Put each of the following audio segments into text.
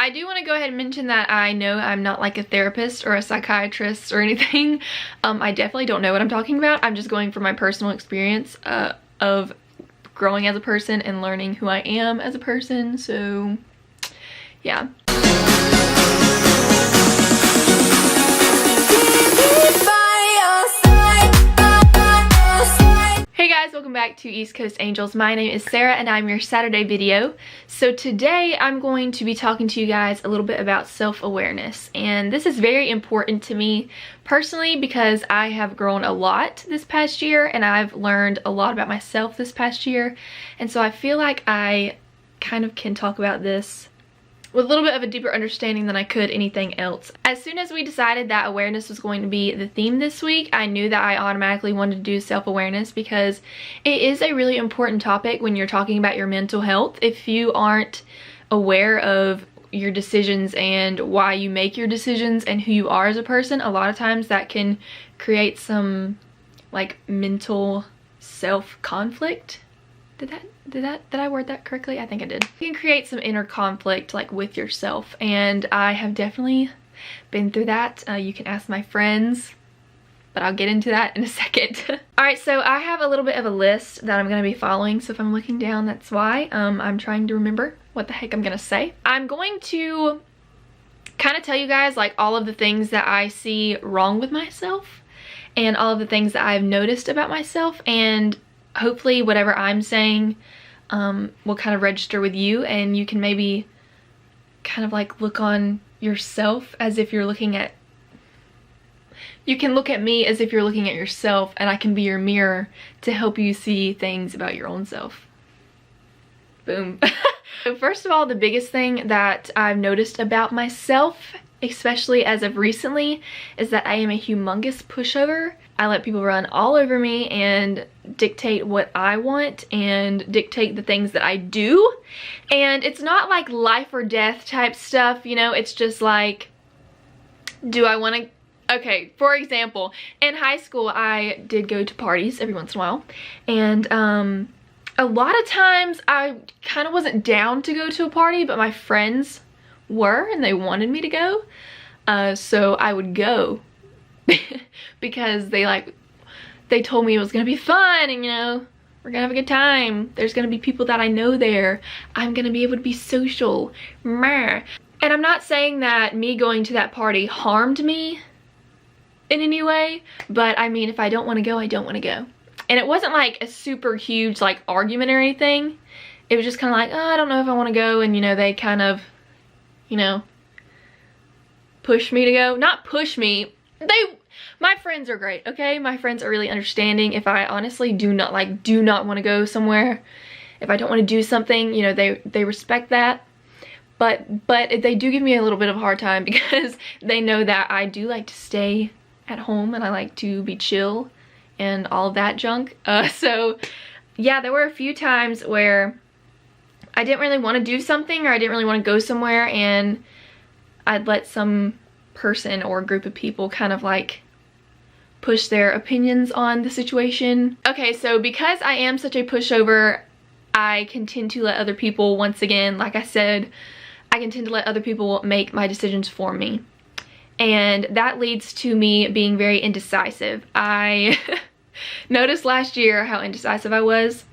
I do want to go ahead and mention that I know I'm not like a therapist or a psychiatrist or anything. I definitely don't know what I'm talking about. I'm just going from my personal experience of growing as a person and learning who I am as a person. So yeah. Hey guys, welcome back to East Coast Angels. My name is Sarah and I'm your Saturday video. So today I'm going to be talking to you guys a little bit about self-awareness, and this is very important to me personally because I have grown a lot this past year and I've learned a lot about myself this past year, and so I feel like I kind of can talk about this with a little bit of a deeper understanding than I could anything else. As soon as we decided that awareness was going to be the theme this week, I knew that I automatically wanted to do self-awareness because it is a really important topic when you're talking about your mental health. If you aren't aware of your decisions and why you make your decisions and who you are as a person, a lot of times that can create some like mental self-conflict. Did I word that correctly? I think I did. You can create some inner conflict like with yourself, and I have definitely been through that. You can ask my friends, but I'll get into that in a second. Alright, so I have a little bit of a list that I'm going to be following, so if I'm looking down, that's why. I'm trying to remember what the heck I'm going to say. I'm going to kind of tell you guys like all of the things that I see wrong with myself and all of the things that I've noticed about myself, and hopefully whatever I'm saying will kind of register with you, and you can maybe kind of like look on yourself as if you're looking at, you can look at me as if you're looking at yourself, and I can be your mirror to help you see things about your own self. Boom. So first of all, the biggest thing that I've noticed about myself, especially as of recently, is that I am a humongous pushover. I let people run all over me and dictate what I want and dictate the things that I do. And it's not like life or death type stuff, you know, it's just like, do I want to, okay, for example, in high school I did go to parties every once in a while, and a lot of times I kind of wasn't down to go to a party, but my friends were and they wanted me to go, so I would go because they told me it was gonna be fun, and you know, we're gonna have a good time, there's gonna be people that I know there, I'm gonna be able to be social. And I'm not saying that me going to that party harmed me in any way, but I mean, if I don't want to go, I don't want to go. And it wasn't like a super huge like argument or anything. It was just kind of like, oh, I don't know if I want to go, and you know, they kind of, you know, push me to go. Not push me. My friends are great, okay? My friends are really understanding. If I honestly do not want to go somewhere, if I don't want to do something, you know, they respect that. But they do give me a little bit of a hard time because they know that I do like to stay at home and I like to be chill and all of that junk. So yeah, there were a few times where I didn't really want to do something, or I didn't really want to go somewhere, and I'd let some person or group of people kind of like push their opinions on the situation. Okay, so because I am such a pushover, I can tend to let other people, once again, like I said, I can tend to let other people make my decisions for me. And that leads to me being very indecisive. I noticed last year how indecisive I was.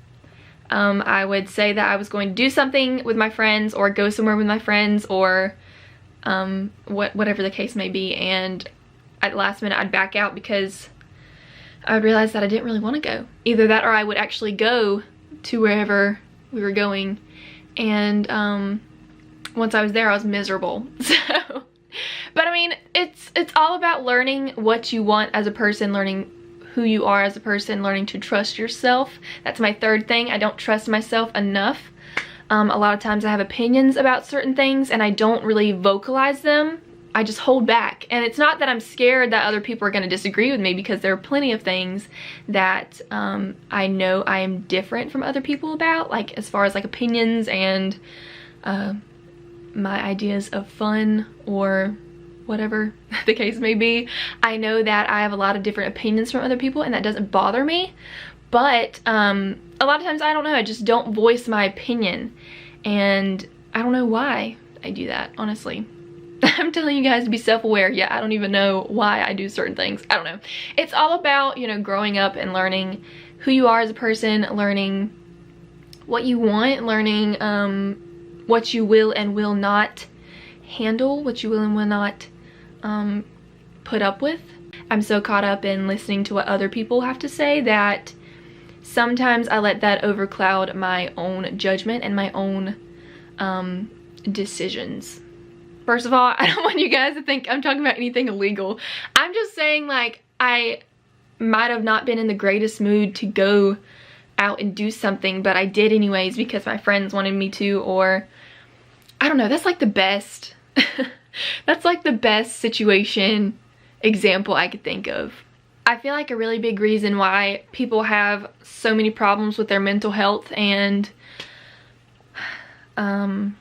I would say that I was going to do something with my friends or go somewhere with my friends, or whatever the case may be, and at the last minute I'd back out because I would realize that I didn't really want to go. Either that, or I would actually go to wherever we were going, and once I was there I was miserable. So, but I mean, it's all about learning what you want as a person, learning who you are as a person, learning to trust yourself. That's my third thing. I don't trust myself enough. A lot of times I have opinions about certain things and I don't really vocalize them. I just hold back. And it's not that I'm scared that other people are going to disagree with me, because there are plenty of things that I know I am different from other people about, like as far as like opinions and my ideas of fun or whatever the case may be. I know that I have a lot of different opinions from other people, and that doesn't bother me. But a lot of times, I don't know, I just don't voice my opinion, and I don't know why. I do that, honestly. I'm telling you guys to be self-aware. Yeah, I don't even know why I do certain things. I don't know. It's all about, you know, growing up and learning who you are as a person, learning what you want, learning what you will and will not handle, what you will and will not put up with. I'm so caught up in listening to what other people have to say that sometimes I let that overcloud my own judgment and my own decisions. First of all, I don't want you guys to think I'm talking about anything illegal. I'm just saying, like, I might have not been in the greatest mood to go out and do something, but I did anyways because my friends wanted me to, or I don't know. That's like the best that's like the best situation example I could think of. I feel like a really big reason why people have so many problems with their mental health, and I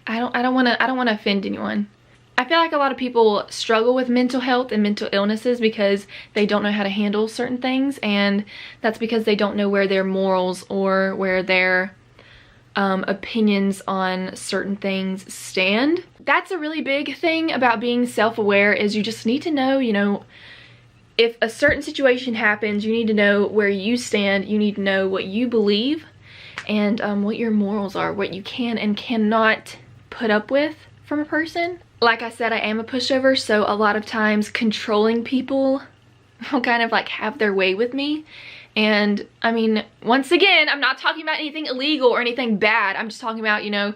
don't want to offend anyone. I feel like a lot of people struggle with mental health and mental illnesses because they don't know how to handle certain things, and that's because they don't know where their morals or where their opinions on certain things stand. That's a really big thing about being self-aware, is you just need to know, you know, if a certain situation happens, you need to know where you stand, you need to know what you believe, and what your morals are, what you can and cannot put up with from a person. Like I said, I am a pushover, so a lot of times controlling people will kind of like have their way with me. And I mean, once again, I'm not talking about anything illegal or anything bad. I'm just talking about, you know,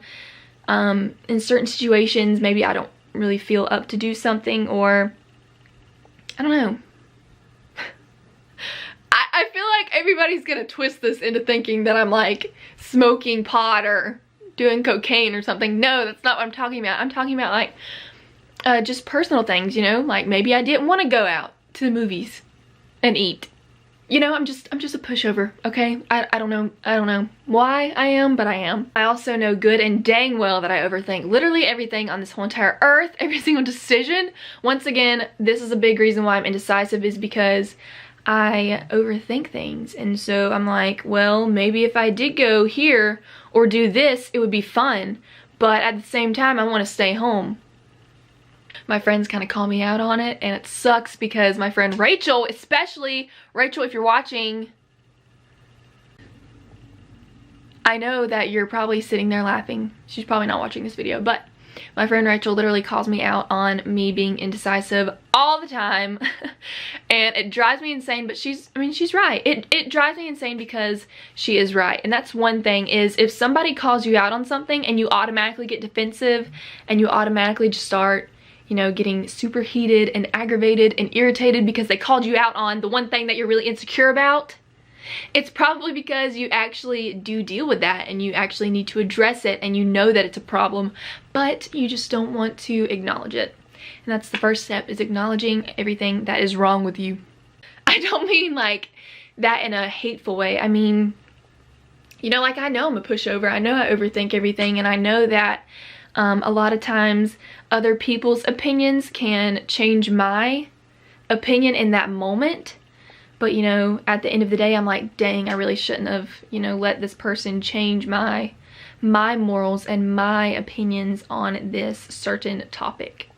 in certain situations, maybe I don't really feel up to do something, or I don't know. I feel like everybody's gonna twist this into thinking that I'm like smoking pot or doing cocaine or something. No, that's not what I'm talking about. I'm talking about like just personal things, you know, like maybe I didn't want to go out to the movies and eat. You know, I'm just a pushover, okay? I don't know why I am, but I am. I also know good and dang well that I overthink literally everything on this whole entire earth, every single decision. Once again, this is a big reason why I'm indecisive, is because I overthink things. And so I'm like, well, maybe if I did go here or do this, it would be fun. But at the same time, I want to stay home. My friends kind of call me out on it, and it sucks because my friend Rachel, especially, Rachel, if you're watching, I know that you're probably sitting there laughing. She's probably not watching this video, but my friend Rachel literally calls me out on me being indecisive all the time. And it drives me insane, but she's right. It drives me insane because she is right. And that's one thing, is if somebody calls you out on something and you automatically get defensive and you automatically just start, you know, getting super heated and aggravated and irritated because they called you out on the one thing that you're really insecure about, it's probably because you actually do deal with that and you actually need to address it, and you know that it's a problem, but you just don't want to acknowledge it. And that's the first step, is acknowledging everything that is wrong with you. I don't mean like that in a hateful way. I mean, you know, like, I know I'm a pushover. I know I overthink everything, and I know that a lot of times other people's opinions can change my opinion in that moment. But, you know, at the end of the day, I'm like, dang, I really shouldn't have, you know, let this person change my morals and my opinions on this certain topic.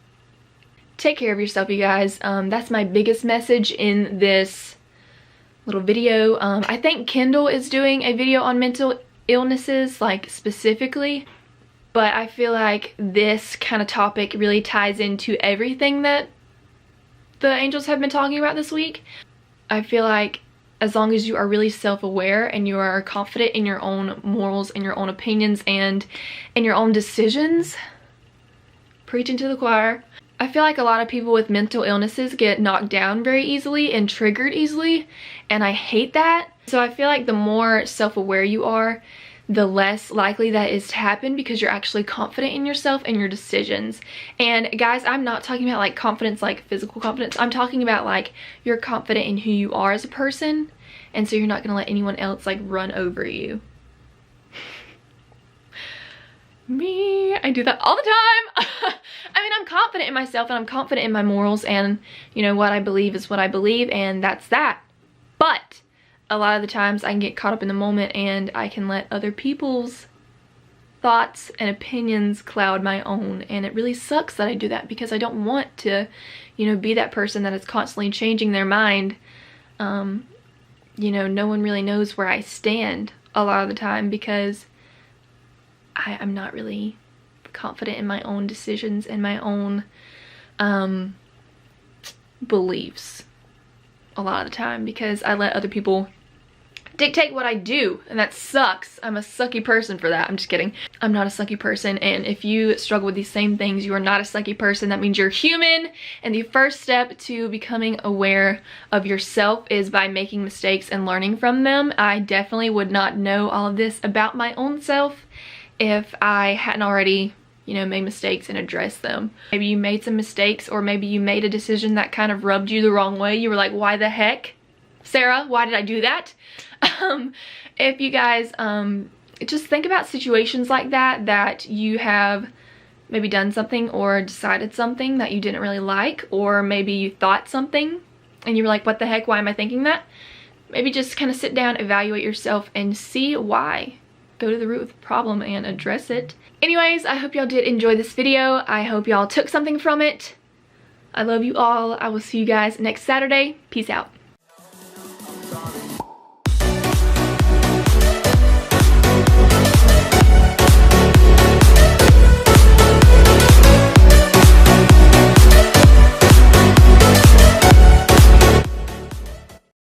Take care of yourself, you guys. That's my biggest message in this little video. I think Kendall is doing a video on mental illnesses, like, specifically. But I feel like this kind of topic really ties into everything that the angels have been talking about this week. I feel like as long as you are really self-aware and you are confident in your own morals and your own opinions and in your own decisions, preaching to the choir. I feel like a lot of people with mental illnesses get knocked down very easily and triggered easily, and I hate that. So I feel like the more self-aware you are, the less likely that is to happen, because you're actually confident in yourself and your decisions. And guys, I'm not talking about like confidence, like physical confidence. I'm talking about like you're confident in who you are as a person, and so you're not gonna let anyone else like run over you. Me, I do that all the time. I mean, I'm confident in myself and I'm confident in my morals, and you know, what I believe is what I believe, and that's that. But a lot of the times I can get caught up in the moment and I can let other people's thoughts and opinions cloud my own, and it really sucks that I do that because I don't want to, you know, be that person that is constantly changing their mind. You know, no one really knows where I stand a lot of the time because I'm not really confident in my own decisions and my own beliefs a lot of the time because I let other people dictate what I do, and that sucks. I'm a sucky person for that. I'm just kidding. I'm not a sucky person, and if you struggle with these same things, you are not a sucky person. That means you're human, and the first step to becoming aware of yourself is by making mistakes and learning from them. I definitely would not know all of this about my own self if I hadn't already, you know, made mistakes and addressed them. Maybe you made some mistakes, or maybe you made a decision that kind of rubbed you the wrong way. You were like, why the heck, Sarah? Why did I do that? If you guys just think about situations like that you have maybe done something or decided something that you didn't really like, or maybe you thought something and you were like, what the heck, why am I thinking that? Maybe just kind of sit down, evaluate yourself, and see why. Go to the root of the problem and address it. Anyways, I hope y'all did enjoy this video. I hope y'all took something from it. I love you all. I will see you guys next Saturday. Peace out.